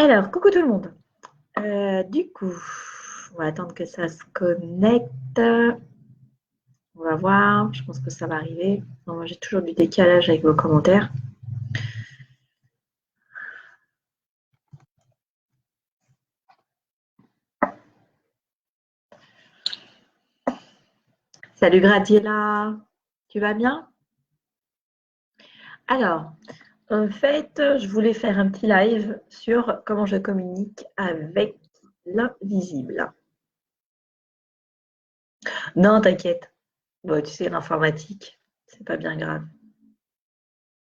Alors, coucou tout le monde. Du coup, on va attendre que ça se connecte. On va voir. Je pense que ça va arriver. Non, moi, j'ai toujours du décalage avec vos commentaires. Salut Gradiela. Tu vas bien? Alors, en fait, je voulais faire un petit live sur comment je communique avec l'invisible. Non, t'inquiète. Bon, tu sais, l'informatique, c'est pas bien grave.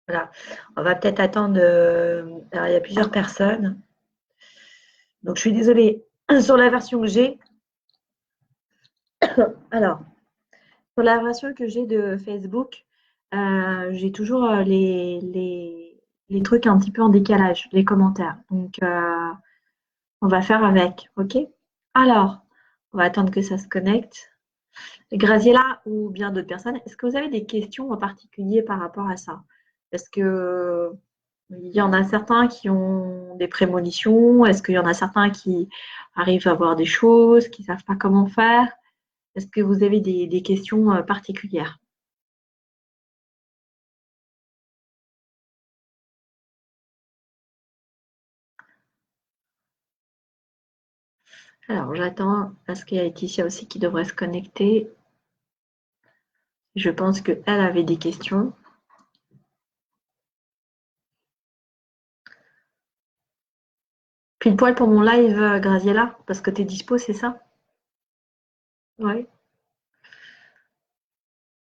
Voilà. On va peut-être attendre. Alors, il y a plusieurs personnes. Donc, je suis désolée. Sur la version que j'ai, alors, sur la version que j'ai de Facebook, j'ai toujours les trucs un petit peu en décalage, les commentaires. Donc, on va faire avec, ok? Alors, on va attendre que ça se connecte. Graziella ou bien d'autres personnes, est-ce que vous avez des questions en particulier par rapport à ça? Est-ce que il y en a certains qui ont des prémonitions? Est-ce qu'il y en a certains qui arrivent à voir des choses, qui ne savent pas comment faire? Est-ce que vous avez des questions particulières? Alors, j'attends parce qu'il y a Laetitia aussi qui devrait se connecter. Je pense qu'elle avait des questions. Pile poil pour mon live, Graziella, parce que tu es dispo, c'est ça? Oui.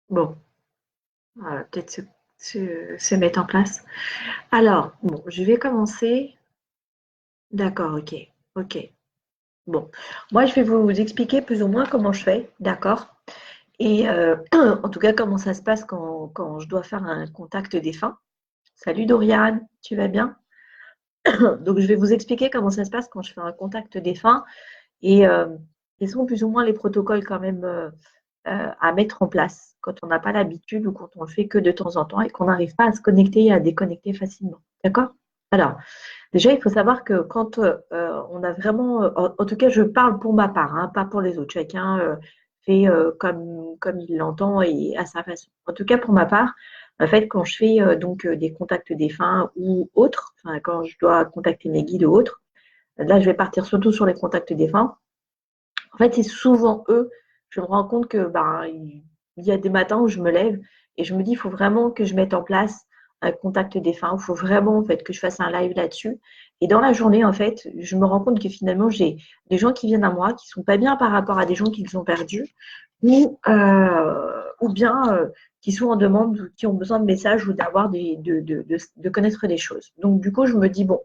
Bon, on va peut-être se mettre en place. Alors, bon, je vais commencer. D'accord, ok. Ok. Bon, moi, je vais vous expliquer plus ou moins comment je fais, d'accord? Et en tout cas, comment ça se passe quand je dois faire un contact défunt. Salut Doriane, tu vas bien? Donc, je vais vous expliquer comment ça se passe quand je fais un contact défunt et quels sont plus ou moins les protocoles quand même à mettre en place quand on n'a pas l'habitude ou quand on le fait que de temps en temps et qu'on n'arrive pas à se connecter et à déconnecter facilement. D'accord? Alors, déjà, il faut savoir que quand on a vraiment, en tout cas, je parle pour ma part, hein, pas pour les autres. Chacun fait comme il l'entend et à sa façon. En tout cas, pour ma part, en fait, quand je fais donc des contacts défunts ou autres, enfin, quand je dois contacter mes guides ou autres, là, je vais partir surtout sur les contacts défunts. En fait, c'est souvent eux, je me rends compte que ben, il y a des matins où je me lève et je me dis, il faut vraiment que je mette en place un contact défunt, il faut vraiment en fait que je fasse un live là-dessus. Et dans la journée, en fait, je me rends compte que finalement, j'ai des gens qui viennent à moi, qui sont pas bien par rapport à des gens qui les ont perdus, ou bien qui sont en demande, ou qui ont besoin de messages ou d'avoir de connaître des choses. Donc du coup, je me dis, bon,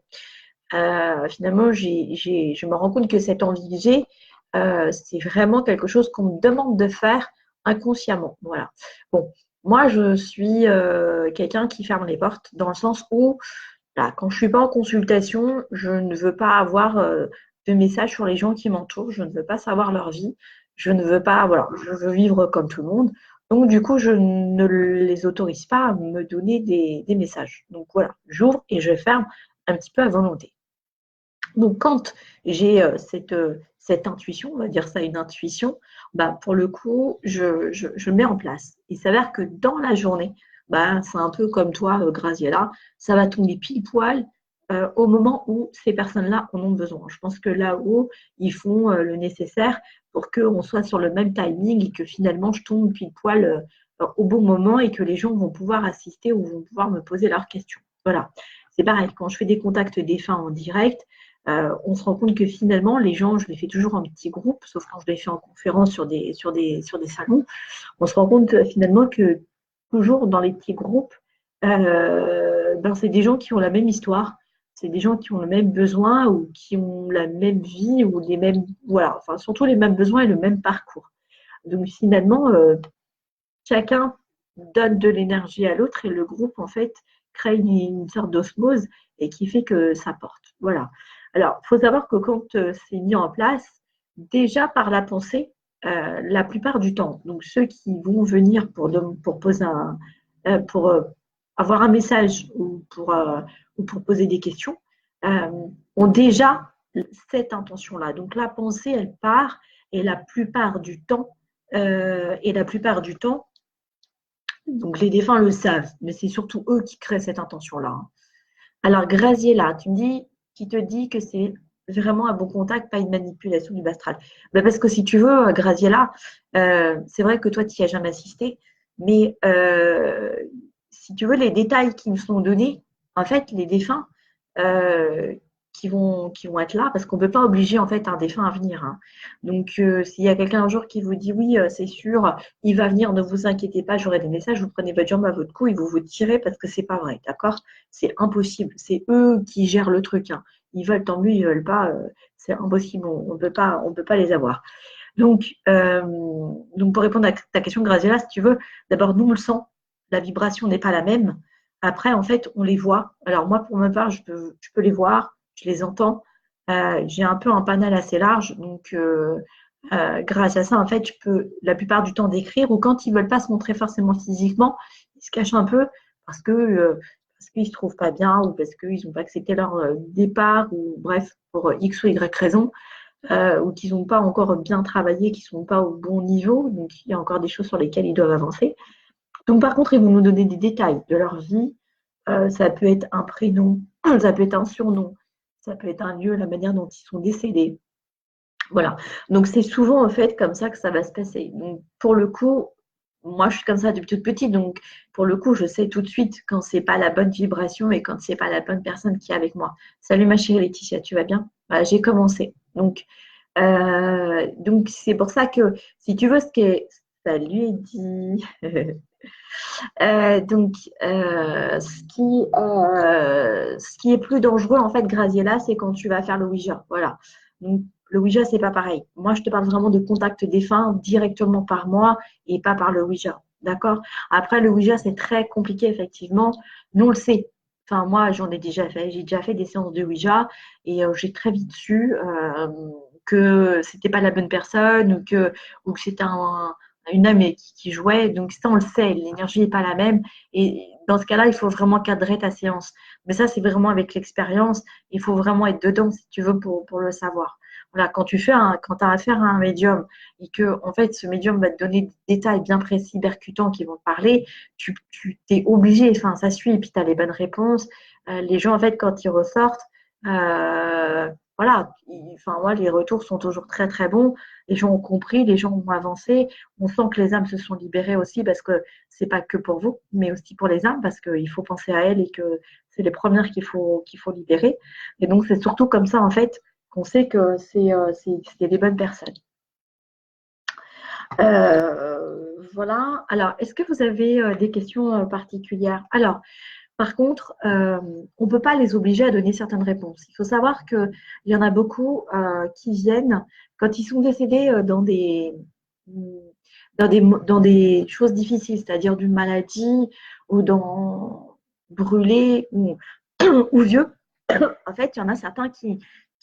finalement, je me rends compte que cette envie que j'ai, c'est vraiment quelque chose qu'on me demande de faire inconsciemment. Voilà. Bon, moi, je suis quelqu'un qui ferme les portes dans le sens où, là, quand je ne suis pas en consultation, je ne veux pas avoir de messages sur les gens qui m'entourent. Je ne veux pas savoir leur vie. Je ne veux pas, voilà, je veux vivre comme tout le monde. Donc, du coup, je ne les autorise pas à me donner des messages. Donc, voilà, j'ouvre et je ferme un petit peu à volonté. Donc, quand j'ai cette intuition, on va dire ça une intuition, bah, pour le coup, je le mets en place. Il s'avère que dans la journée, bah, c'est un peu comme toi, Graziella, ça va tomber pile poil au moment où ces personnes-là en ont besoin. Je pense que là-haut, ils font le nécessaire pour qu'on soit sur le même timing et que finalement, je tombe pile poil au bon moment et que les gens vont pouvoir assister ou vont pouvoir me poser leurs questions. Voilà. C'est pareil, quand je fais des contacts défunts en direct, on se rend compte que finalement, les gens, je les fais toujours en petits groupes, sauf quand je les fais en conférence sur des salons. On se rend compte finalement que toujours dans les petits groupes, ben, c'est des gens qui ont la même histoire, c'est des gens qui ont le même besoin ou qui ont la même vie ou les mêmes, voilà, enfin surtout les mêmes besoins et le même parcours. Donc finalement, chacun donne de l'énergie à l'autre et le groupe, en fait, crée une sorte d'osmose et qui fait que ça porte. Voilà. Alors, il faut savoir que quand c'est mis en place, déjà par la pensée, la plupart du temps, donc ceux qui vont venir pour poser pour avoir un message ou pour poser des questions, ont déjà cette intention-là. Donc la pensée, elle part et la plupart du temps, donc les défunts le savent, mais c'est surtout eux qui créent cette intention-là, hein. Alors Graziella, tu me dis, qui te dit que c'est vraiment un bon contact, pas une manipulation du bastral. Ben parce que si tu veux, Graziella, c'est vrai que toi, tu n'y as jamais assisté, mais si tu veux, les détails qui nous sont donnés, en fait, les défunts euh, qui vont être là, parce qu'on ne peut pas obliger en fait un défunt à venir, hein. Donc, s'il y a quelqu'un un jour qui vous dit oui, c'est sûr, il va venir, ne vous inquiétez pas, j'aurai des messages, vous prenez votre jambe à votre cou, ils vont vous tirer parce que c'est pas vrai, d'accord? C'est impossible. C'est eux qui gèrent le truc, hein. Ils veulent tant mieux, ils veulent pas, c'est impossible. On peut pas les avoir. Donc pour répondre à ta question, Graziella, si tu veux, d'abord nous on le sent, la vibration n'est pas la même. Après, en fait, on les voit. Alors moi, pour ma part, je peux les voir, je les entends. J'ai un peu un panel assez large, donc grâce à ça, en fait, je peux la plupart du temps décrire. Ou quand ils veulent pas se montrer forcément physiquement, ils se cachent un peu parce que parce qu'ils se trouvent pas bien ou parce qu'ils n'ont pas accepté leur départ ou bref pour X ou Y raison, ou qu'ils n'ont pas encore bien travaillé, qu'ils ne sont pas au bon niveau. Donc il y a encore des choses sur lesquelles ils doivent avancer. Donc par contre, ils vont nous donner des détails de leur vie. Ça peut être un prénom, ça peut être un surnom, ça peut être un lieu, la manière dont ils sont décédés. Voilà. Donc c'est souvent en fait comme ça que ça va se passer. Donc pour le coup, moi je suis comme ça depuis toute petite, donc pour le coup je sais tout de suite quand c'est pas la bonne vibration et quand c'est pas la bonne personne qui est avec moi. Salut ma chérie Laetitia, tu vas bien? Voilà, j'ai commencé. Donc c'est pour ça que si tu veux ce qui est, salut Eddy. Donc, ce qui est plus dangereux, en fait, Graziella, c'est quand tu vas faire le Ouija. Voilà. Donc, le Ouija, c'est pas pareil. Moi, je te parle vraiment de contact défunt directement par moi et pas par le Ouija. D'accord? Après, le Ouija, c'est très compliqué, effectivement. Nous, on le sait. Enfin, moi, j'en ai déjà fait. J'ai déjà fait des séances de Ouija et j'ai très vite su que c'était pas la bonne personne ou que c'était une âme qui jouait. Donc ça, on le sait, l'énergie n'est pas la même. Et dans ce cas-là, il faut vraiment cadrer ta séance. Mais ça, c'est vraiment avec l'expérience. Il faut vraiment être dedans, si tu veux, pour le savoir. Voilà, quand tu as affaire à un médium et que, en fait, ce médium va te donner des détails bien précis, percutants qui vont te parler, tu t'es obligé, enfin, ça suit, et puis tu as les bonnes réponses. Les gens, en fait, quand ils ressortent, voilà, enfin, moi, les retours sont toujours très, très bons. Les gens ont compris, les gens ont avancé. On sent que les âmes se sont libérées aussi parce que c'est pas que pour vous, mais aussi pour les âmes parce qu'il faut penser à elles et que c'est les premières qu'il faut libérer. Et donc, c'est surtout comme ça, en fait, qu'on sait que c'est des bonnes personnes. Voilà. Alors, est-ce que vous avez des questions particulières? Alors, par contre, on ne peut pas les obliger à donner certaines réponses. Il faut savoir qu'il y en a beaucoup qui viennent quand ils sont décédés dans des choses difficiles, c'est-à-dire d'une maladie ou dans brûlés ou vieux. En fait, il y en a certains qui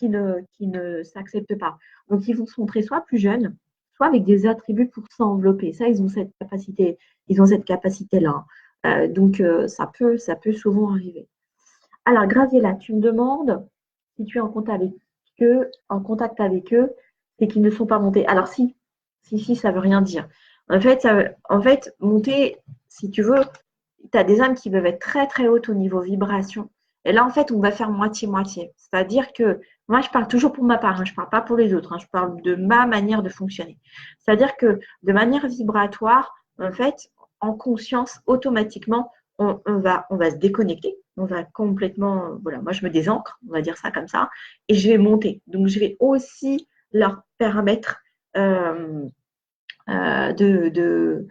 ne s'acceptent pas. Donc, ils vont se montrer soit plus jeunes, soit avec des attributs pour s'envelopper. Ça, ils ont cette capacité-là. Donc, ça peut souvent arriver. Alors, Graziella, tu me demandes si tu es en contact avec eux, c'est qu'ils ne sont pas montés. Alors, si, ça ne veut rien dire. En fait, monter, si tu veux, tu as des âmes qui peuvent être très, très hautes au niveau vibration. Et là, en fait, on va faire moitié-moitié. C'est-à-dire que moi, je parle toujours pour ma part, hein, je ne parle pas pour les autres, hein, je parle de ma manière de fonctionner. C'est-à-dire que de manière vibratoire, en fait, en conscience, automatiquement, on va se déconnecter. On va complètement, voilà, moi je me désancre, on va dire ça comme ça, et je vais monter. Donc je vais aussi leur permettre euh, de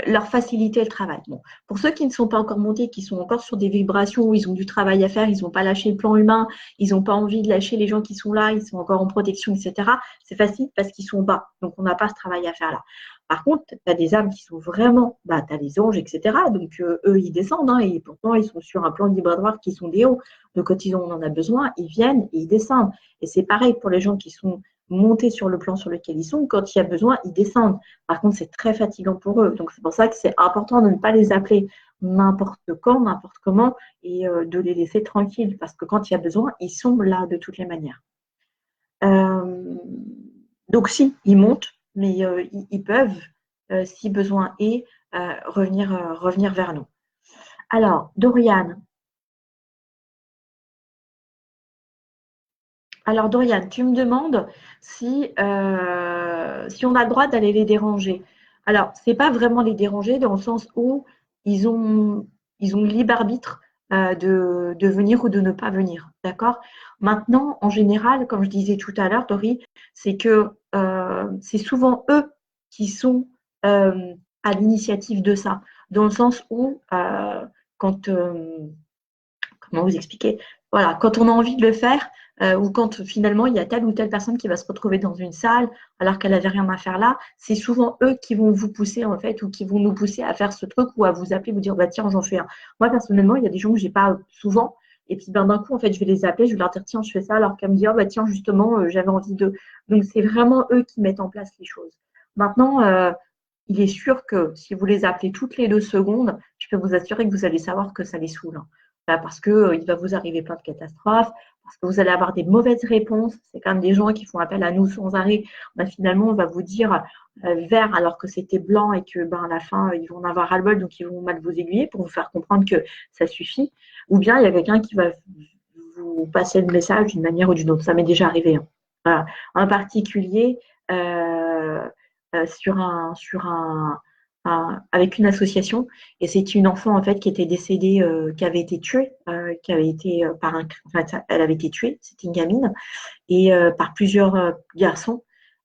leur faciliter le travail. Bon, pour ceux qui ne sont pas encore montés, qui sont encore sur des vibrations où ils ont du travail à faire, ils n'ont pas lâché le plan humain, ils n'ont pas envie de lâcher les gens qui sont là, ils sont encore en protection, etc. C'est facile parce qu'ils sont bas, donc on n'a pas ce travail à faire là. Par contre, tu as des âmes qui sont vraiment, tu as les anges, etc. Donc eux, ils descendent, hein, et pourtant ils sont sur un plan vibratoire qui sont des hauts. Donc quand on en a besoin, ils viennent et ils descendent. Et c'est pareil pour les gens qui sont monter sur le plan sur lequel ils sont. Quand il y a besoin, ils descendent. Par contre, c'est très fatigant pour eux. Donc, c'est pour ça que c'est important de ne pas les appeler n'importe quand, n'importe comment, et de les laisser tranquilles, parce que quand il y a besoin, ils sont là de toutes les manières. Euh, donc si, ils montent, mais ils peuvent, si besoin est, revenir vers nous. Alors, Dorian. Alors, Dorian, tu me demandes si on a le droit d'aller les déranger. Alors, c'est pas vraiment les déranger dans le sens où ils ont, ils ont le libre arbitre de venir ou de ne pas venir. D'accord? Maintenant, en général, comme je disais tout à l'heure, Dori, c'est que c'est souvent eux qui sont à l'initiative de ça. Dans le sens où, quand, comment vous expliquer? Voilà, quand on a envie de le faire, ou quand finalement il y a telle ou telle personne qui va se retrouver dans une salle alors qu'elle n'avait rien à faire là, c'est souvent eux qui vont vous pousser en fait, ou qui vont nous pousser à faire ce truc ou à vous appeler, vous dire bah tiens j'en fais un. Moi personnellement, il y a des gens que j'ai pas souvent, et puis ben, d'un coup en fait je vais les appeler, je vais leur dire tiens je fais ça, alors qu'elle me dit oh, bah tiens justement j'avais envie de. Donc c'est vraiment eux qui mettent en place les choses. Maintenant, il est sûr que si vous les appelez toutes les 2 secondes, je peux vous assurer que vous allez savoir que ça les saoule, hein. Parce qu'il va vous arriver plein de catastrophes, parce que vous allez avoir des mauvaises réponses. C'est quand même des gens qui font appel à nous sans arrêt. Finalement, on va vous dire vert alors que c'était blanc et que à la fin, ils vont en avoir ras-le-bol, donc ils vont mal vous aiguiller pour vous faire comprendre que ça suffit. Ou bien il y a quelqu'un qui va vous passer le message d'une manière ou d'une autre. Ça m'est déjà arrivé, hein. Voilà. En particulier, euh, avec une association, et c'est une enfant en fait qui était décédée, qui avait été tuée, qui avait été enfin, elle avait été tuée, c'était une gamine, et par plusieurs garçons,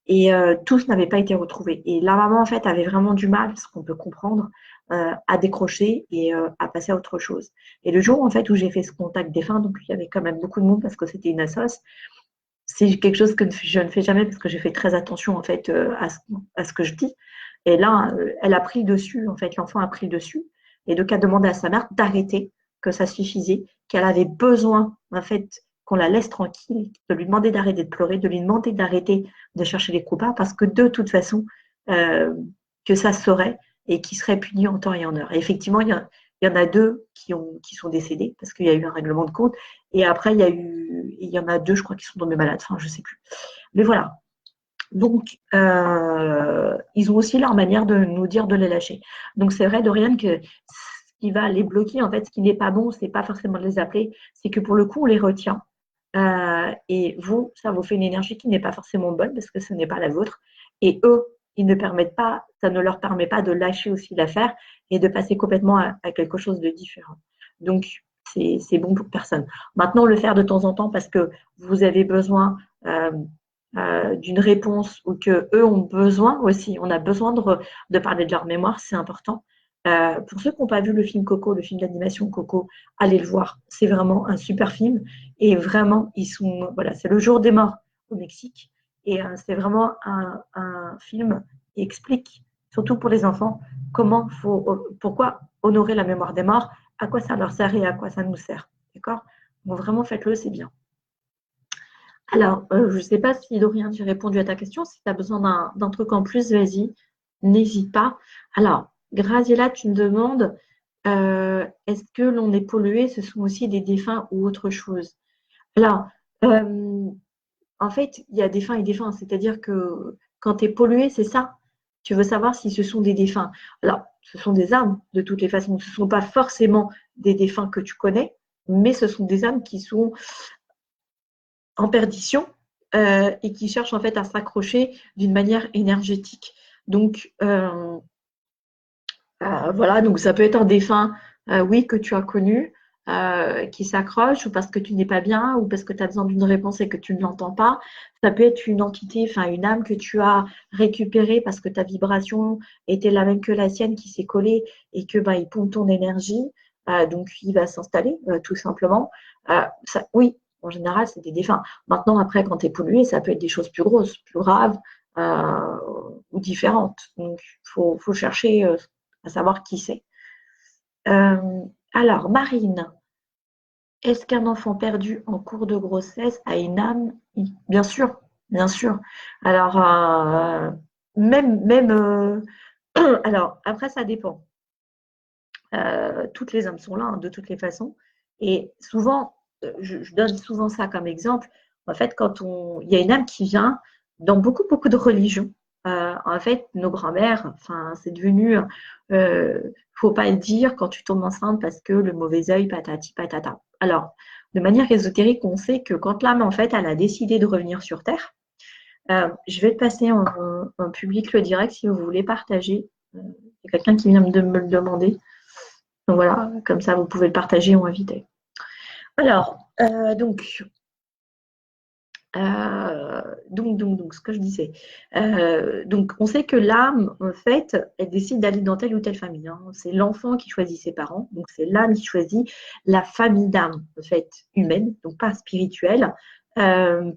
et tous n'avaient pas été retrouvés. Et la maman en fait avait vraiment du mal, ce qu'on peut comprendre, à décrocher et à passer à autre chose. Et le jour en fait où j'ai fait ce contact défunt, donc il y avait quand même beaucoup de monde parce que c'était une assoce, c'est quelque chose que je ne fais jamais parce que j'ai fait très attention en fait à ce que je dis. Et là, elle a pris le dessus, en fait, l'enfant a pris le dessus. Et donc, a demandé à sa mère d'arrêter, que ça suffisait, qu'elle avait besoin, en fait, qu'on la laisse tranquille, de lui demander d'arrêter de pleurer, de lui demander d'arrêter de chercher les coupables, parce que de toute façon, euh, que ça se saurait et qui serait puni en temps et en heure. Et effectivement, il y en a 2 qui sont décédés parce qu'il y a eu un règlement de compte. Et après, il y en a 2, je crois, qui sont tombés malades. Enfin, je ne sais plus. Mais voilà. Donc, ils ont aussi leur manière de nous dire de les lâcher. Donc, c'est vrai, Dorian, que ce qui va les bloquer, en fait, ce qui n'est pas bon, c'est pas forcément de les appeler, c'est que pour le coup, on les retient. Et vous, ça vous fait une énergie qui n'est pas forcément bonne parce que ce n'est pas la vôtre. Et eux, ils ne permettent pas, ça ne leur permet pas de lâcher aussi l'affaire et de passer complètement à quelque chose de différent. Donc, c'est bon pour personne. Maintenant, le faire de temps en temps parce que vous avez besoin d'une réponse ou que eux ont besoin aussi, on a besoin de parler de leur mémoire, c'est important. Pour ceux qui n'ont pas vu le film Coco, le film d'animation Coco, allez le voir. C'est vraiment un super film. Et vraiment, voilà, c'est le jour des morts au Mexique. Et c'est vraiment un film qui explique, surtout pour les enfants, pourquoi honorer la mémoire des morts, à quoi ça leur sert et à quoi ça nous sert. D'accord? Donc vraiment, faites-le, c'est bien. Alors, je ne sais pas si Dorian, j'ai répondu à ta question. Si tu as besoin d'un truc en plus, vas-y, n'hésite pas. Alors, Graziella, tu me demandes, est-ce que l'on est pollué, ce sont aussi des défunts ou autre chose? Alors, euh, en fait, il y a des fins et des fins. C'est-à-dire que quand tu es pollué, c'est ça. Tu veux savoir si ce sont des défunts. Alors, ce sont des âmes, de toutes les façons. Ce ne sont pas forcément des défunts que tu connais, mais ce sont des âmes qui sont en perdition et qui cherchent en fait à s'accrocher d'une manière énergétique. Donc, voilà, donc ça peut être un défunt, oui, que tu as connu, qui s'accroche, ou parce que tu n'es pas bien, ou parce que tu as besoin d'une réponse et que tu ne l'entends pas. Ça peut être une entité, enfin une âme que tu as récupérée parce que ta vibration était la même que la sienne, qui s'est collée et que il pompe ton énergie, donc il va s'installer tout simplement. Oui, en général, c'est des défunts. Maintenant, après, quand tu es pollué, ça peut être des choses plus grosses, plus graves euh, ou différentes. Donc, faut chercher à savoir qui c'est. Alors, Marine, est-ce qu'un enfant perdu en cours de grossesse a une âme? Bien sûr, bien sûr. Alors, même, alors, après, ça dépend. Toutes les âmes sont là, hein, de toutes les façons. Et souvent, je donne souvent ça comme exemple. En fait, il y a une âme qui vient dans beaucoup, beaucoup de religions. En fait, nos grands-mères, enfin, c'est devenu, faut pas le dire quand tu tombes enceinte parce que le mauvais œil, patati patata. Alors, de manière ésotérique, on sait que quand l'âme, en fait, elle a décidé de revenir sur Terre, je vais te passer en public le direct si vous voulez partager. Il y a quelqu'un qui vient de me le demander. Donc voilà, comme ça, vous pouvez le partager ou inviter. Alors, ce que je disais. Donc, on sait que l'âme, en fait, elle décide d'aller dans telle ou telle famille, hein. C'est l'enfant qui choisit ses parents. Donc, c'est l'âme qui choisit la famille d'âme, en fait, humaine, donc pas spirituelle, parce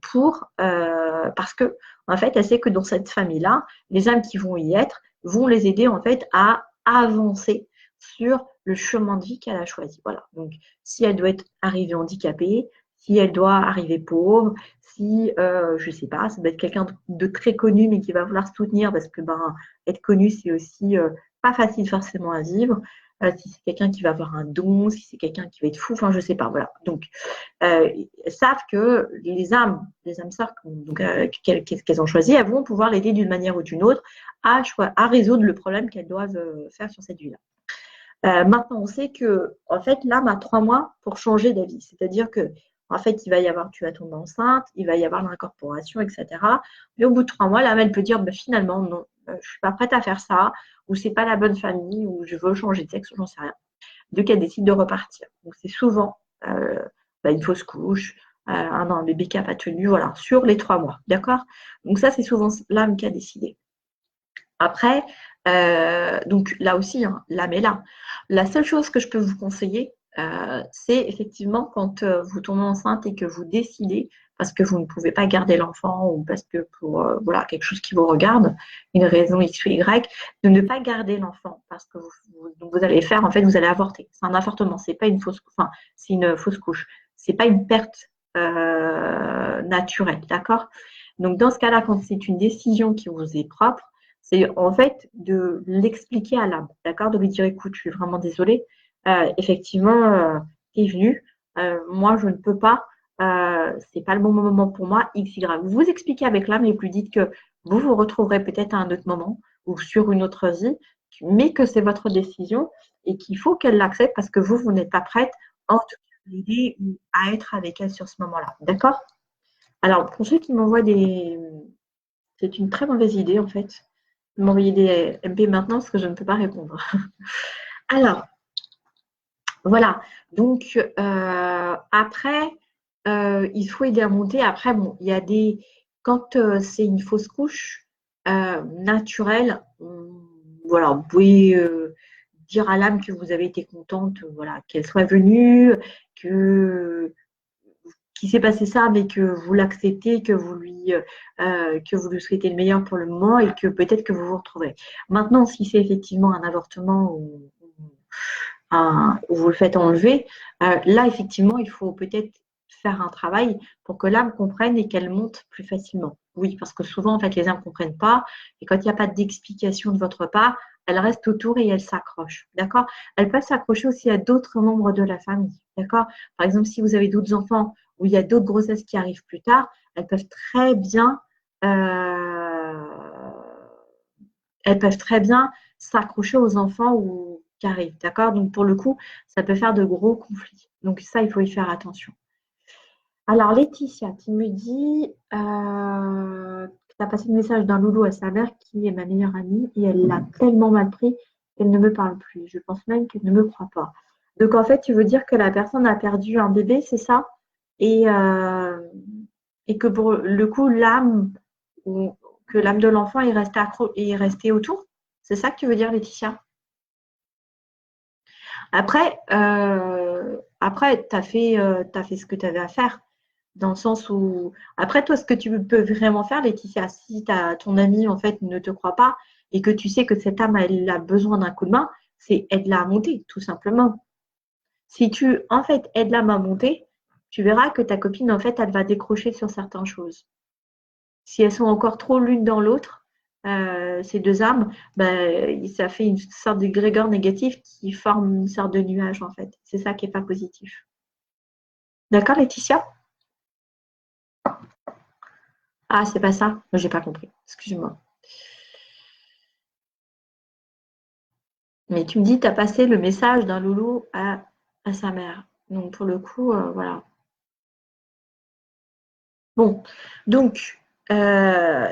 que, en fait, elle sait que dans cette famille-là, les âmes qui vont y être vont les aider, en fait, à avancer sur le chemin de vie qu'elle a choisi. Voilà. Donc, si elle doit être arrivée handicapée, si elle doit arriver pauvre, si, je ne sais pas, ça doit être quelqu'un de très connu, mais qui va vouloir soutenir, parce que être connu, c'est aussi pas facile forcément à vivre. Si c'est quelqu'un qui va avoir un don, si c'est quelqu'un qui va être fou, enfin, je ne sais pas, voilà. Donc, elles savent que les âmes sœurs qu'elles ont choisies, elles vont pouvoir l'aider d'une manière ou d'une autre à résoudre le problème qu'elles doivent faire sur cette vie-là. Maintenant, on sait que, en fait, l'âme a 3 mois pour changer d'avis. C'est-à-dire que, en fait, tu vas tomber enceinte, il va y avoir l'incorporation, etc. Mais au bout de 3 mois, l'âme, elle peut dire, finalement, non, je ne suis pas prête à faire ça, ou c'est pas la bonne famille, ou je veux changer de sexe, ou j'en sais rien. Donc, elle décide de repartir. Donc, c'est souvent une fausse couche, un bébé qui n'a pas tenu, voilà, sur les 3 mois. D'accord? Donc, ça, c'est souvent l'âme qui a décidé. Après, donc là aussi, hein, l'âme est là. La seule chose que je peux vous conseiller, c'est effectivement quand vous tombez enceinte et que vous décidez, parce que vous ne pouvez pas garder l'enfant ou parce que pour voilà, quelque chose qui vous regarde, une raison X ou Y, de ne pas garder l'enfant parce que vous allez faire, en fait, vous allez avorter. C'est un avortement, c'est pas une fausse, enfin, c'est une fausse couche. C'est pas une perte naturelle, d'accord? Donc dans ce cas-là, quand c'est une décision qui vous est propre, c'est en fait de l'expliquer à l'âme, d'accord? De lui dire, écoute, je suis vraiment désolée. Effectivement, tu es venu. Moi, je ne peux pas. C'est pas le bon moment pour moi. X, Y. Vous expliquez avec l'âme et vous lui dites que vous vous retrouverez peut-être à un autre moment ou sur une autre vie, mais que c'est votre décision et qu'il faut qu'elle l'accepte parce que vous n'êtes pas prête en tout cas à l'aider ou à être avec elle sur ce moment-là. D'accord? Alors, pour ceux qui m'envoient des. C'est une très mauvaise idée en fait m'envoyer des MP maintenant parce que je ne peux pas répondre. Alors, voilà. Donc, après, il faut aider à monter. Après, bon, il y a des. Quand c'est une fausse couche naturelle, voilà, vous pouvez dire à l'âme que vous avez été contente, voilà, qu'elle soit venue, qu'il s'est passé ça, mais que vous l'acceptez, que vous lui souhaitez le meilleur pour le moment et que peut-être que vous vous retrouverez. Maintenant, si c'est effectivement un avortement ou vous le faites enlever, là, effectivement, il faut peut-être faire un travail pour que l'âme comprenne et qu'elle monte plus facilement. Oui, parce que souvent, en fait, les âmes ne comprennent pas et quand il n'y a pas d'explication de votre part, elles restent autour et elles s'accrochent. D'accord? Elles peuvent s'accrocher aussi à d'autres membres de la famille. D'accord? Par exemple, si vous avez d'autres enfants ou il y a d'autres grossesses qui arrivent plus tard, elles peuvent très bien s'accrocher aux enfants ou qui arrivent, d'accord? Donc pour le coup, ça peut faire de gros conflits. Donc ça, il faut y faire attention. Alors Laetitia, tu me dis que tu as passé le message d'un loulou à sa mère qui est ma meilleure amie et elle l'a tellement mal pris qu'elle ne me parle plus. Je pense même qu'elle ne me croit pas. Donc en fait, tu veux dire que la personne a perdu un bébé, c'est ça? Et, euh, et que pour le coup, que l'âme de l'enfant est restée autour? C'est ça que tu veux dire, Laetitia? Après, t'as fait ce que tu avais à faire, dans le sens où. Après, toi, ce que tu peux vraiment faire, Laetitia, si ton ami, en fait, ne te croit pas et que tu sais que cette âme, elle a besoin d'un coup de main, c'est aide-la à monter, tout simplement. Si tu, en fait, aides l'âme à monter, tu verras que ta copine, en fait, elle va décrocher sur certaines choses. Si elles sont encore trop l'une dans l'autre, ces deux âmes, ça fait une sorte de grégor négatif qui forme une sorte de nuage en fait. C'est ça qui n'est pas positif. D'accord, Laetitia? Ah, c'est pas ça? J'ai pas compris. Excuse-moi. Mais tu me dis, tu as passé le message d'un loulou à sa mère. Donc, pour le coup, voilà. Bon, donc, euh,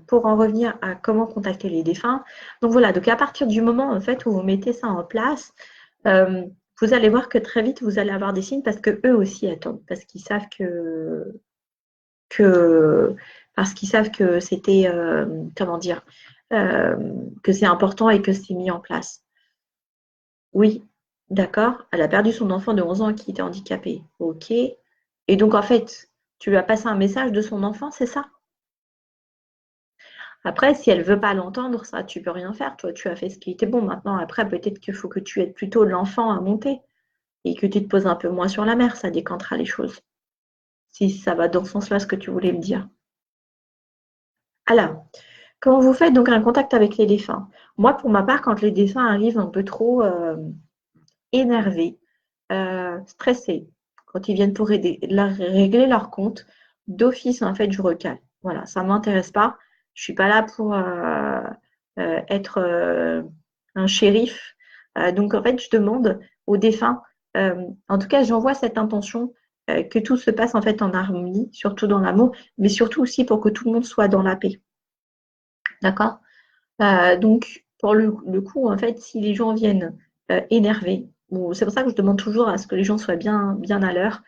pour en revenir à comment contacter les défunts, donc voilà, donc à partir du moment en fait où vous mettez ça en place, euh, vous allez voir que très vite vous allez avoir des signes parce que eux aussi attendent, parce qu'ils savent que parce qu'ils savent que c'était comment dire euh, que c'est important et que c'est mis en place. Oui, d'accord. Elle a perdu son enfant de 11 ans qui était handicapé. Ok. Et donc en fait, tu lui as passé un message de son enfant, c'est ça? Après, si elle veut pas l'entendre, ça, tu peux rien faire. Toi, tu as fait ce qui était bon. Maintenant, après, peut-être qu'il faut que tu aides plutôt l'enfant à monter et que tu te poses un peu moins sur la mer. Ça décantera les choses. Si ça va dans ce sens-là, ce que tu voulais me dire. Alors, quand vous faites donc un contact avec les défunts, moi, pour ma part, quand les défunts arrivent un peu trop énervés, stressés, quand ils viennent pour régler leur compte, d'office, en fait, je recale. Voilà, ça ne m'intéresse pas. Je ne suis pas là pour être un shérif. Donc, en fait, je demande aux défunts, en tout cas, j'envoie cette intention que tout se passe en fait en harmonie, surtout dans l'amour, mais surtout aussi pour que tout le monde soit dans la paix. D'accord? Donc, pour le coup, en fait, si les gens viennent énervés, c'est pour ça que je demande toujours à ce que les gens soient bien, bien à l'heure,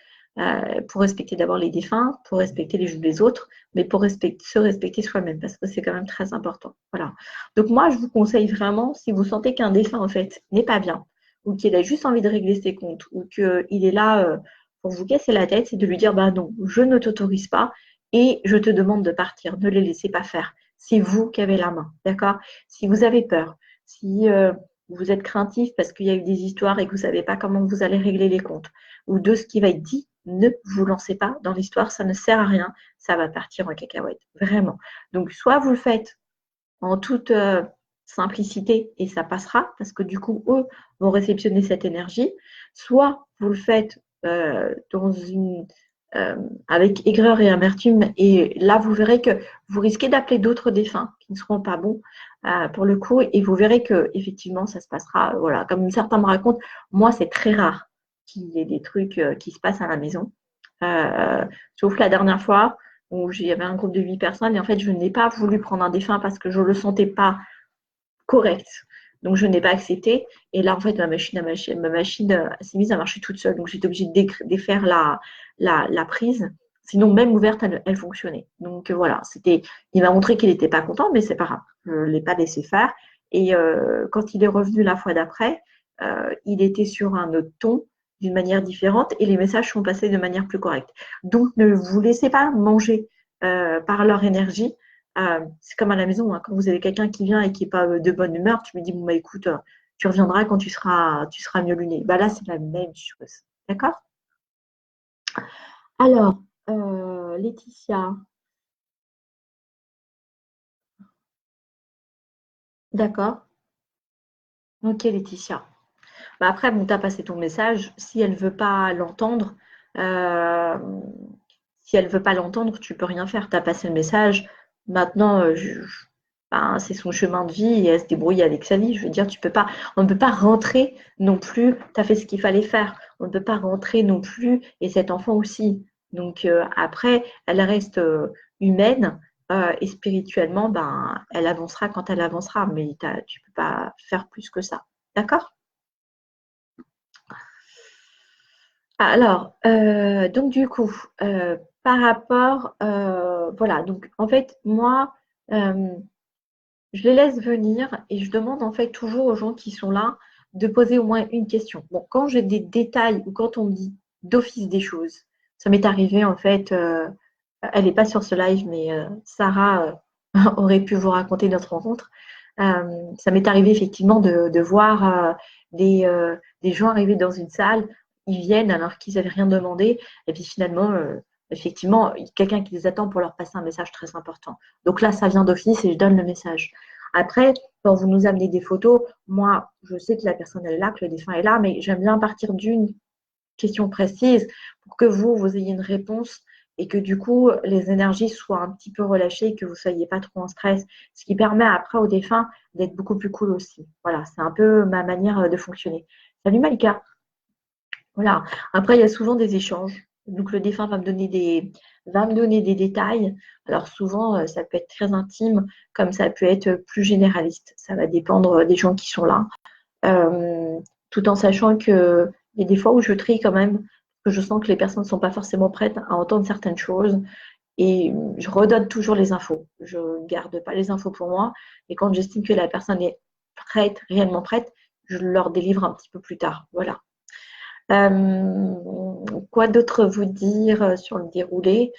pour respecter d'abord les défunts, pour respecter les jeux des autres, mais pour se respecter soi-même, parce que c'est quand même très important. Voilà. Donc moi, je vous conseille vraiment, si vous sentez qu'un défunt, en fait, n'est pas bien, ou qu'il a juste envie de régler ses comptes, ou qu'il est là pour vous casser la tête, c'est de lui dire, bah non, je ne t'autorise pas, et je te demande de partir, ne les laissez pas faire. C'est vous qui avez la main, d'accord? Si vous avez peur, si vous êtes craintif parce qu'il y a eu des histoires et que vous ne savez pas comment vous allez régler les comptes, ou de ce qui va être dit, ne vous lancez pas dans l'histoire, ça ne sert à rien, ça va partir en cacahuète, vraiment. Donc, soit vous le faites en toute simplicité et ça passera, parce que du coup, eux vont réceptionner cette énergie, soit vous le faites dans avec aigreur et amertume, et là, vous verrez que vous risquez d'appeler d'autres défunts qui ne seront pas bons pour le coup, et vous verrez que effectivement, ça se passera, voilà, comme certains me racontent, moi, c'est très rare qu'il y ait des trucs qui se passent à la maison, euh, sauf la dernière fois, où j'avais un groupe de 8 personnes et en fait, je n'ai pas voulu prendre un défunt parce que je ne le sentais pas correct. Donc, je n'ai pas accepté. Et là, en fait, ma machine s'est mise à marcher toute seule. Donc, j'étais obligée de défaire la prise. Sinon, même ouverte, elle fonctionnait. Donc, voilà, il m'a montré qu'il n'était pas content, mais c'est pas grave. Je ne l'ai pas laissé faire. Et quand il est revenu la fois d'après, il était sur un autre ton, d'une manière différente, et les messages sont passés de manière plus correcte. Donc, ne vous laissez pas manger par leur énergie. C'est comme à la maison, hein, quand vous avez quelqu'un qui vient et qui n'est pas de bonne humeur, tu lui dis, bon, bah écoute, tu reviendras quand tu seras mieux luné. Bah là, c'est la même chose. D'accord? Alors, Laetitia, d'accord? Ok, Laetitia. Bah après, bon, tu as passé ton message. Si elle ne veut pas l'entendre, euh, tu peux rien faire. Tu as passé le message. Maintenant, ben, c'est son chemin de vie et elle se débrouille avec sa vie. Je veux dire, on ne peut pas rentrer non plus. Tu as fait ce qu'il fallait faire. On ne peut pas rentrer non plus et cet enfant aussi. Donc après, elle reste humaine et spirituellement, ben, elle avancera quand elle avancera. Mais tu ne peux pas faire plus que ça. D'accord? Alors, donc du coup, par rapport, voilà, donc en fait, moi, euh, je les laisse venir et je demande en fait toujours aux gens qui sont là de poser au moins une question. Bon, quand j'ai des détails ou quand on me dit d'office des choses, ça m'est arrivé en fait, elle n'est pas sur ce live, mais Sarah aurait pu vous raconter notre rencontre. Ça m'est arrivé effectivement de voir des gens arriver dans une salle, ils viennent alors qu'ils n'avaient rien demandé, et puis finalement, effectivement, quelqu'un qui les attend pour leur passer un message très important. Donc là, ça vient d'office et je donne le message. Après, quand vous nous amenez des photos, moi, je sais que la personne elle est là, que le défunt est là, mais j'aime bien partir d'une question précise pour que vous ayez une réponse et que du coup, les énergies soient un petit peu relâchées, que vous ne soyez pas trop en stress, ce qui permet après au défunt d'être beaucoup plus cool aussi. Voilà, c'est un peu ma manière de fonctionner. Salut Malika. Voilà. Après, il y a souvent des échanges. Donc, le défunt va me donner des détails. Alors, souvent, ça peut être très intime, comme ça peut être plus généraliste. Ça va dépendre des gens qui sont là. Euh, Tout en sachant qu'il y a des fois où je trie quand même, que je sens que les personnes ne sont pas forcément prêtes à entendre certaines choses. Et je redonne toujours les infos. Je ne garde pas les infos pour moi. Et quand j'estime que la personne est prête, réellement prête, je leur délivre un petit peu plus tard. Voilà. Quoi d'autre vous dire sur le déroulé?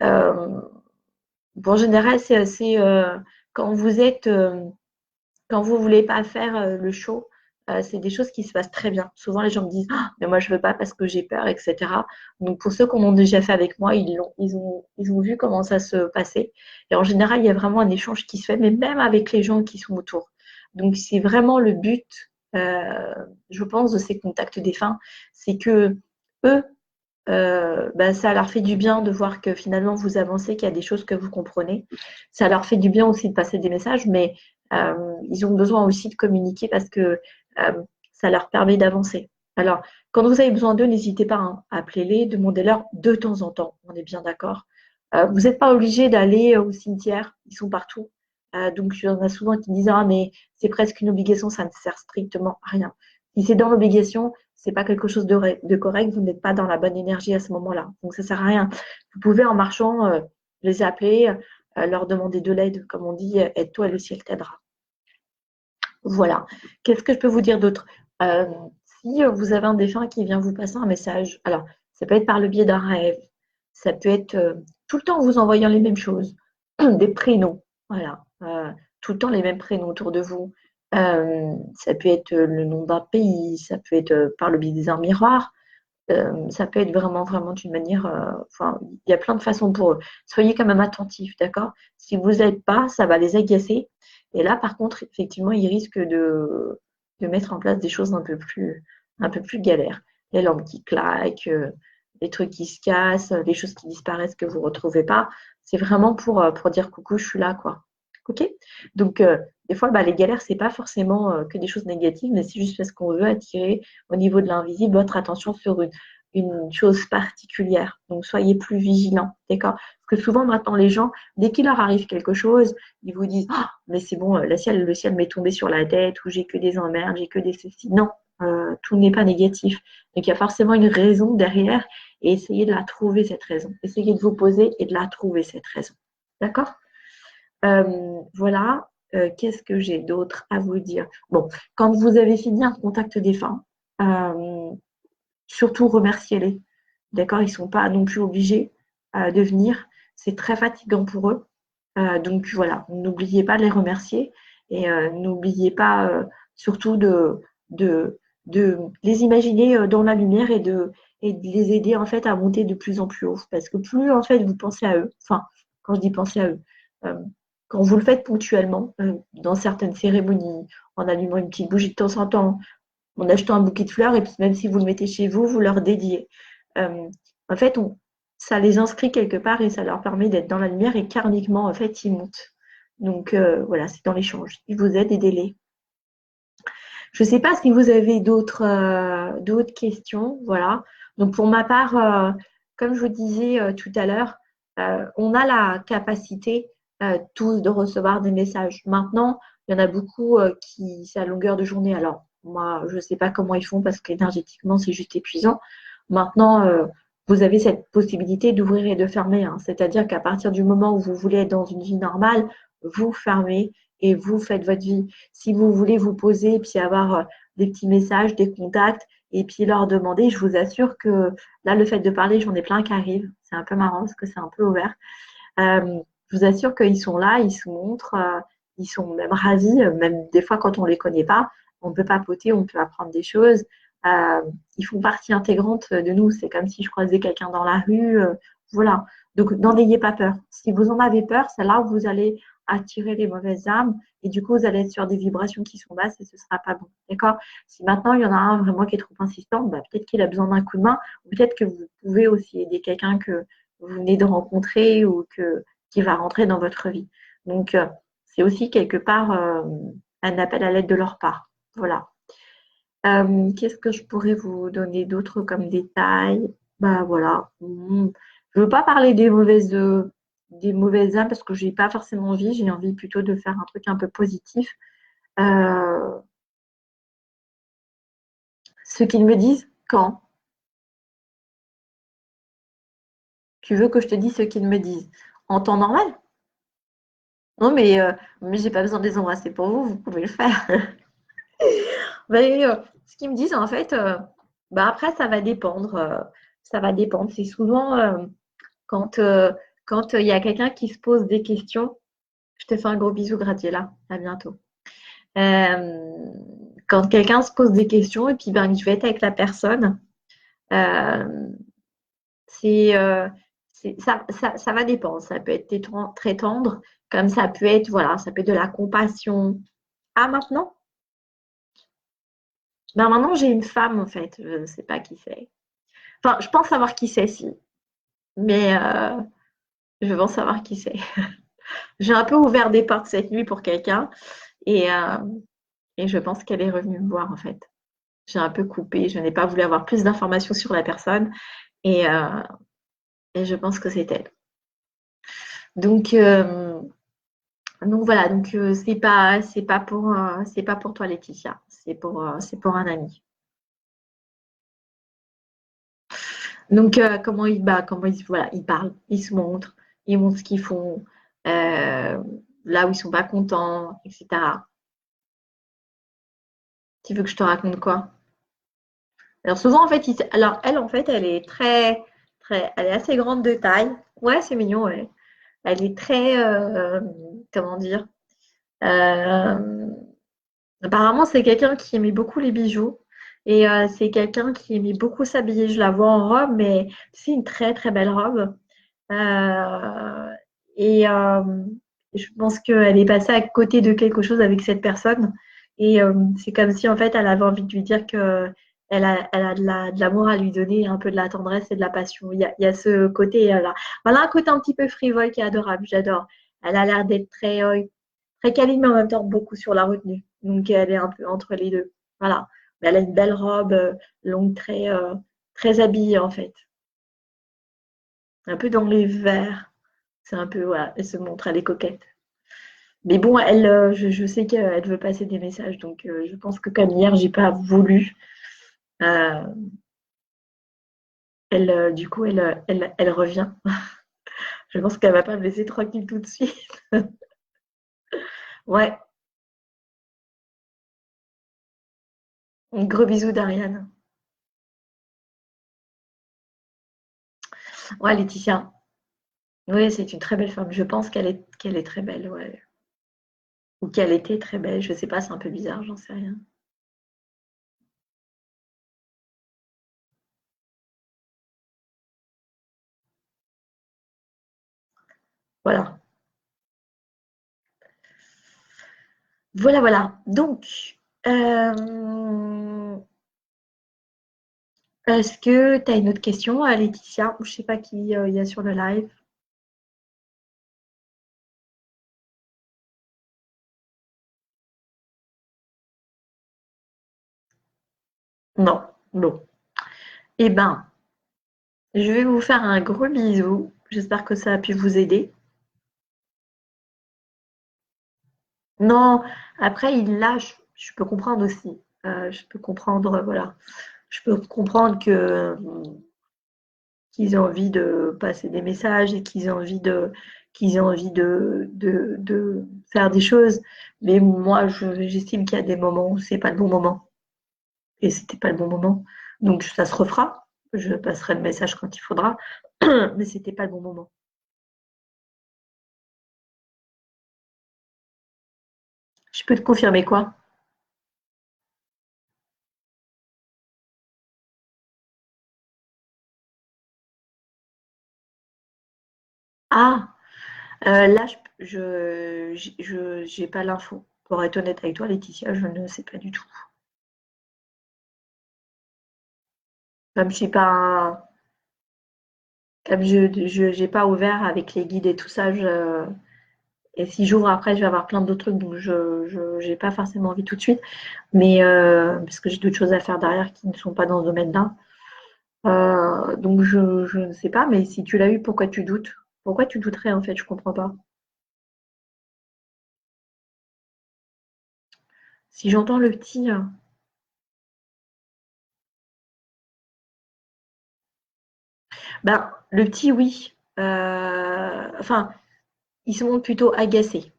Euh, Bon, en général, c'est assez quand vous êtes quand vous voulez pas faire le show, c'est des choses qui se passent très bien. Souvent, les gens me disent ah, mais moi je veux pas parce que j'ai peur, etc. Donc pour ceux qui en ont déjà fait avec moi, ils ont vu comment ça se passait. Et en général, il y a vraiment un échange qui se fait, mais même avec les gens qui sont autour. Donc c'est vraiment le but, je pense, de ces contacts défunts, c'est que eux ça leur fait du bien de voir que finalement vous avancez, qu'il y a des choses que vous comprenez. Ça leur fait du bien aussi de passer des messages, mais ils ont besoin aussi de communiquer parce que ça leur permet d'avancer. Alors, quand vous avez besoin d'eux, n'hésitez pas, hein, appelez-les, demandez-leur de temps en temps, on est bien d'accord. Vous n'êtes pas obligé d'aller au cimetière, ils sont partout. Donc, il y en a souvent qui disent ah, mais c'est presque une obligation, ça ne sert strictement à rien. Si c'est dans l'obligation, c'est pas quelque chose de correct, vous n'êtes pas dans la bonne énergie à ce moment-là. Donc ça sert à rien. Vous pouvez en marchant les appeler, leur demander de l'aide, comme on dit, aide-toi et le ciel t'aidera. Voilà. Qu'est-ce que je peux vous dire d'autre? Euh, Si vous avez un défunt qui vient vous passer un message, alors ça peut être par le biais d'un rêve, ça peut être tout le temps en vous envoyant les mêmes choses, des prénoms, voilà, tout le temps les mêmes prénoms autour de vous. Ça peut être le nom d'un pays, ça peut être par le biais des arts miroirs, ça peut être vraiment, vraiment d'une manière. Enfin, il y a plein de façons pour eux. Soyez quand même attentifs, d'accord? Si vous n'êtes pas, ça va les agacer. Et là, par contre, effectivement, ils risquent de mettre en place des choses un peu plus galères. Les lampes qui claquent, les trucs qui se cassent, les choses qui disparaissent que vous ne retrouvez pas. C'est vraiment pour dire coucou, je suis là, quoi. OK? Donc, des fois, les galères, c'est pas forcément que des choses négatives, mais c'est juste parce qu'on veut attirer au niveau de l'invisible votre attention sur une chose particulière. Donc, soyez plus vigilants, d'accord? Parce que souvent, maintenant, les gens, dès qu'il leur arrive quelque chose, ils vous disent ah, mais c'est bon, le ciel m'est tombé sur la tête, ou j'ai que des emmerdes, j'ai que des ceci. Non, tout n'est pas négatif. Donc, il y a forcément une raison derrière et essayez de la trouver, cette raison. Essayez de vous poser et de la trouver, cette raison. D'accord? Voilà. Qu'est-ce que j'ai d'autre à vous dire? Bon, quand vous avez fini un contact défunt, surtout remerciez-les. D'accord? Ils ne sont pas non plus obligés de venir. C'est très fatigant pour eux. Donc voilà, n'oubliez pas de les remercier et n'oubliez pas surtout de, de les imaginer dans la lumière et de les aider en fait à monter de plus en plus haut. Parce que plus en fait vous pensez à eux, enfin, quand je dis penser à eux, euh, quand vous le faites ponctuellement, dans certaines cérémonies, en allumant une petite bougie de temps en temps, en achetant un bouquet de fleurs, et puis même si vous le mettez chez vous, vous leur dédiez. Euh, En fait, ça les inscrit quelque part et ça leur permet d'être dans la lumière et karmiquement, en fait, ils montent. Donc voilà, c'est dans l'échange. Ils vous aident, aidez-les. Je ne sais pas si vous avez d'autres questions. Voilà. Donc pour ma part, comme je vous disais tout à l'heure, on a la capacité tous de recevoir des messages. Maintenant, il y en a beaucoup qui, c'est à longueur de journée. Alors, moi, je ne sais pas comment ils font parce qu'énergétiquement, c'est juste épuisant. Maintenant, vous avez cette possibilité d'ouvrir et de fermer, hein. C'est-à-dire qu'à partir du moment où vous voulez être dans une vie normale, vous fermez et vous faites votre vie. Si vous voulez vous poser et puis avoir des petits messages, des contacts et puis leur demander, je vous assure que là, le fait de parler, j'en ai plein qui arrivent. C'est un peu marrant parce que c'est un peu ouvert. Je vous assure qu'ils sont là, ils se montrent, ils sont même ravis, même des fois quand on ne les connaît pas, on peut papoter, on peut apprendre des choses. euh, ils font partie intégrante de nous. C'est comme si je croisais quelqu'un dans la rue. Voilà. Donc, n'en ayez pas peur. Si vous en avez peur, c'est là où vous allez attirer les mauvaises âmes et du coup, vous allez être sur des vibrations qui sont basses et ce ne sera pas bon. D'accord? Si maintenant, il y en a un vraiment qui est trop insistant, bah, peut-être qu'il a besoin d'un coup de main ou peut-être que vous pouvez aussi aider quelqu'un que vous venez de rencontrer ou qui va rentrer dans votre vie. Donc, c'est aussi quelque part un appel à l'aide de leur part. Voilà. Qu'est-ce que je pourrais vous donner d'autre comme détail? Bah voilà. Je veux pas parler des mauvaises âmes parce que j'ai pas forcément envie. J'ai envie plutôt de faire un truc un peu positif. Euh, ce qu'ils me disent quand tu veux que je te dise ce qu'ils me disent en temps normal? Non, mais j'ai pas besoin de les embrasser pour vous. Vous pouvez le faire. Mais, ce qu'ils me disent en fait, bah après ça va dépendre. Ça va dépendre. C'est souvent quand il y a quelqu'un qui se pose des questions. Je te fais un gros bisou, Graziella. À bientôt. Euh, Quand quelqu'un se pose des questions et puis ben, je vais être avec la personne, euh, c'est, ça va dépendre. Ça peut être très tendre, comme ça peut être, voilà, ça peut être de la compassion. Ah, maintenant? Ben, maintenant, j'ai une femme, en fait. Je ne sais pas qui c'est. Enfin, je pense savoir qui c'est, si. Mais je pense savoir qui c'est. J'ai un peu ouvert des portes cette nuit pour quelqu'un et, euh, et je pense qu'elle est revenue me voir, en fait. J'ai un peu coupé. Je n'ai pas voulu avoir plus d'informations sur la personne et, euh, et je pense que c'est elle. Donc, voilà. Donc, c'est pas pour toi, Laetitia. C'est pour un ami. Donc, voilà, ils parlent, ils montrent ce qu'ils font, euh, là où ils sont pas contents, etc. Tu veux que je te raconte quoi? Alors souvent, en fait, alors elle, en fait, elle est elle est assez grande de taille. Ouais, c'est mignon, ouais. Elle est très, comment dire? euh, Apparemment, c'est quelqu'un qui aimait beaucoup les bijoux et c'est quelqu'un qui aimait beaucoup s'habiller. Je la vois en robe, mais c'est une très très belle robe. Euh, et je pense qu'elle est passée à côté de quelque chose avec cette personne. Et c'est comme si en fait elle avait envie de lui dire que elle a de l'amour à lui donner, un peu de la tendresse et de la passion. Il y a ce côté là. Elle a un côté un petit peu frivole qui est adorable, j'adore. Elle a l'air d'être très câline, mais en même temps beaucoup sur la retenue. Donc elle est un peu entre les deux. Voilà. Mais elle a une belle robe longue, très habillée en fait. Un peu dans les verts. C'est un peu, voilà, elle se montre, elle est coquette. Mais bon, je sais qu'elle veut passer des messages, donc je pense que comme hier, j'ai pas voulu. euh, du coup, elle revient. Je pense qu'elle va pas me laisser tranquille tout de suite. Ouais, un gros bisou d'Ariane. Ouais, Laetitia. Oui, c'est une très belle femme. Je pense qu'elle est très belle, ouais. Ou qu'elle était très belle. Je sais pas, c'est un peu bizarre, j'en sais rien. Voilà. Voilà, voilà. Donc, euh, est-ce que tu as une autre question à Laetitia? Ou je sais pas qui il y a sur le live. Non, bon. Eh ben, je vais vous faire un gros bisou. J'espère que ça a pu vous aider. Non, après, il lâche. Je peux comprendre aussi. Je peux comprendre, voilà. Je peux comprendre qu'ils ont envie de passer des messages et qu'ils ont envie de faire des choses. Mais moi, j'estime qu'il y a des moments où c'est pas le bon moment. Et c'était pas le bon moment. Donc ça se refera. Je passerai le message quand il faudra. Mais c'était pas le bon moment. Je peux te confirmer quoi? Ah, là, j'ai pas l'info. Pour être honnête avec toi, Laetitia, je ne sais pas du tout. Comme je suis pas, comme je j'ai pas ouvert avec les guides et tout ça, et si j'ouvre après, je vais avoir plein d'autres trucs, donc j'ai pas forcément envie tout de suite. Mais parce que j'ai d'autres choses à faire derrière qui ne sont pas dans ce domaine-là. Donc je ne sais pas, mais si tu l'as eu, pourquoi tu doutes? Pourquoi tu douterais en fait? Je comprends pas. Si j'entends le petit, ben le petit oui. Enfin, ils sont plutôt agacés.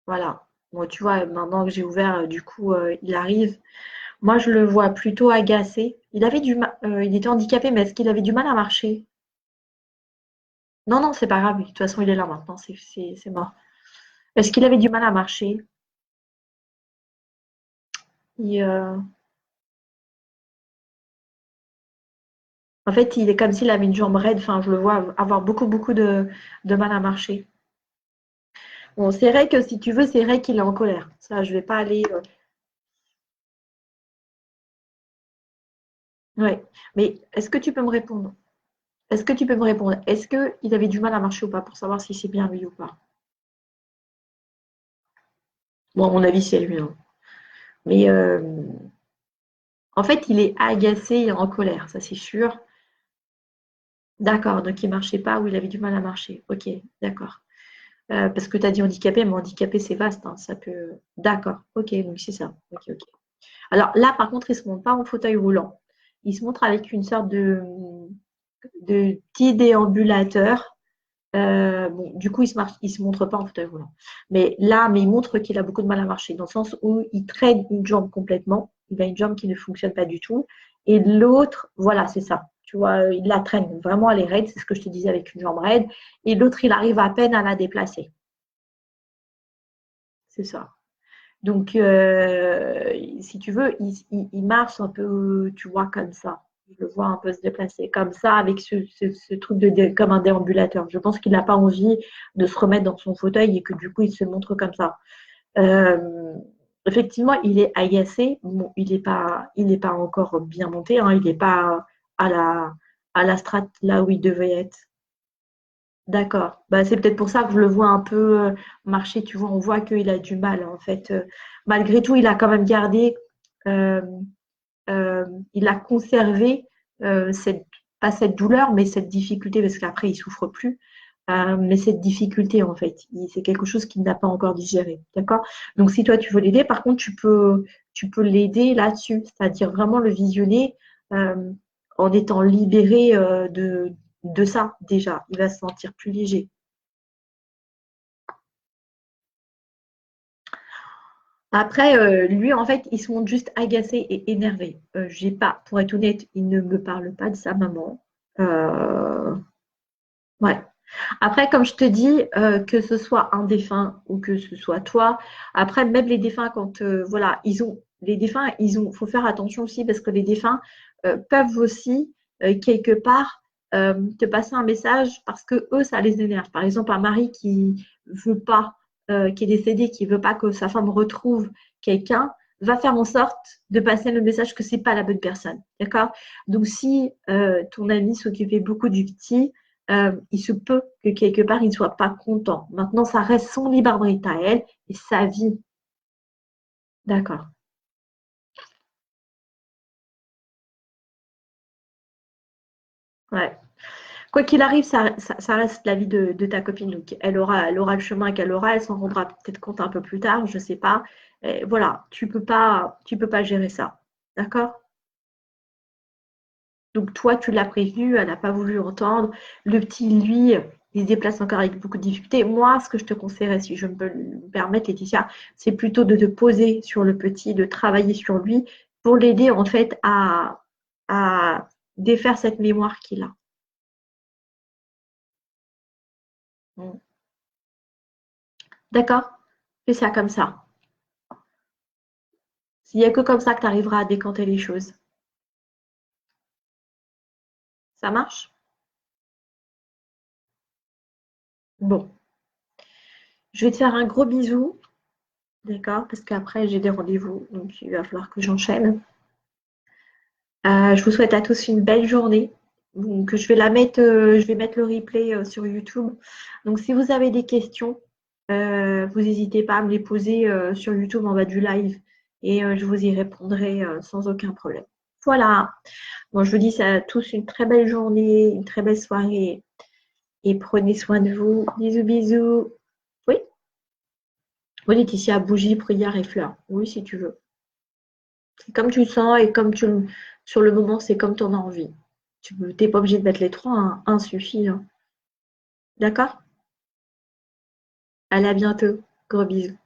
Voilà. Bon, tu vois, maintenant que j'ai ouvert, du coup, il arrive. Moi, je le vois plutôt agacé. Il avait du mal, il était handicapé, mais est-ce qu'il avait du mal à marcher? Non, non, c'est pas grave. De toute façon, il est là maintenant. C'est mort. Est-ce qu'il avait du mal à marcher? Il, En fait, il est comme s'il avait une jambe raide. Enfin, je le vois avoir beaucoup, beaucoup de mal à marcher. Bon, c'est vrai que si tu veux, c'est vrai qu'il est en colère. Ça, je vais pas aller. Ouais. Mais est-ce que tu peux me répondre? Est-ce que tu peux me répondre? Est-ce qu'il avait du mal à marcher ou pas pour savoir si c'est bien lui ou pas? Bon, à mon avis, c'est lui, hein. Mais en fait, il est agacé et en colère, ça c'est sûr. D'accord, donc il marchait pas ou il avait du mal à marcher. Ok, d'accord. Parce que tu as dit handicapé, mais handicapé c'est vaste, hein, ça peut. D'accord, ok, donc c'est ça. Ok, ok. Alors là, par contre, il se montre pas en fauteuil roulant. Il se montre avec une sorte de petit déambulateur. Bon, du coup, il se montre pas en fauteuil roulant. Mais il montre qu'il a beaucoup de mal à marcher, dans le sens où il traîne une jambe complètement. Il a une jambe qui ne fonctionne pas du tout. Et l'autre, voilà, c'est ça. Tu vois, il la traîne. Vraiment, elle est raide. C'est ce que je te disais avec une jambe raide. Et l'autre, il arrive à peine à la déplacer. C'est ça. Donc, si tu veux, il marche un peu, tu vois, comme ça. Je le vois un peu se déplacer comme ça, avec ce truc comme un déambulateur. Je pense qu'il n'a pas envie de se remettre dans son fauteuil et que du coup, il se montre comme ça. Euh, Effectivement, il est agacé. Bon, il est pas encore bien monté, hein. Il n'est pas à à la strate là où il devait être. D'accord. Bah, c'est peut-être pour ça que je le vois un peu marcher. Tu vois, on voit qu'il a du mal, en fait. Malgré tout, il a quand même gardé, euh, euh, il a conservé pas cette douleur, mais cette difficulté, parce qu'après, il souffre plus. Mais cette difficulté, en fait, c'est quelque chose qu'il n'a pas encore digéré. D'accord? Donc, si toi, tu veux l'aider, par contre, tu peux l'aider là-dessus, c'est-à-dire vraiment le visionner euh, en étant libéré de ça, déjà. Il va se sentir plus léger. Après, lui, en fait, il se montre juste agacé et énervé. J'ai pas, pour être honnête, il ne me parle pas de sa maman. Euh, ouais. Après, comme je te dis, que ce soit un défunt ou que ce soit toi, après, même les défunts, quand voilà, les défunts, faut faire attention aussi parce que les défunts peuvent aussi quelque part te passer un message parce que eux, ça les énerve. Par exemple, un mari qui veut pas, qui est décédé, qui veut pas que sa femme retrouve quelqu'un, va faire en sorte de passer le message que c'est pas la bonne personne. D'accord? Donc, si ton ami s'occupait beaucoup du petit, il se peut que quelque part, il ne soit pas content. Maintenant, ça reste son libre arbitre à elle et sa vie. D'accord. Ouais. Quoi qu'il arrive, ça reste la vie de ta copine. Donc, elle aura le chemin qu'elle aura. Elle s'en rendra peut-être compte un peu plus tard, je ne sais pas. Et voilà, tu peux pas gérer ça. D'accord? Donc, toi, tu l'as prévenu, elle n'a pas voulu entendre. Le petit, lui, il se déplace encore avec beaucoup de difficultés. Moi, ce que je te conseillerais, si je peux me permettre, Laetitia, c'est plutôt de te poser sur le petit, de travailler sur lui pour l'aider, en fait, à défaire cette mémoire qu'il a. Mm. D'accord? Fais ça comme ça. S'il n'y a que comme ça que tu arriveras à décanter les choses. Ça marche? Bon, je vais te faire un gros bisou, d'accord? Parce qu'après, j'ai des rendez-vous, donc il va falloir que j'enchaîne. Je vous souhaite à tous une belle journée. Donc, je vais mettre le replay sur YouTube. Donc, si vous avez des questions, vous n'hésitez pas à me les poser sur YouTube en bas du live et je vous y répondrai sans aucun problème. Voilà. Bon, je vous dis à tous une très belle journée, une très belle soirée et prenez soin de vous. Bisous, bisous. Oui, oui, Laetitia, bougie, prière et fleurs. Oui, si tu veux. C'est comme tu le sens et sur le moment, c'est comme tu en as envie. Tu n'es pas obligé de mettre les trois, hein. Un suffit, hein. D'accord? Allez, à bientôt. Gros bisous.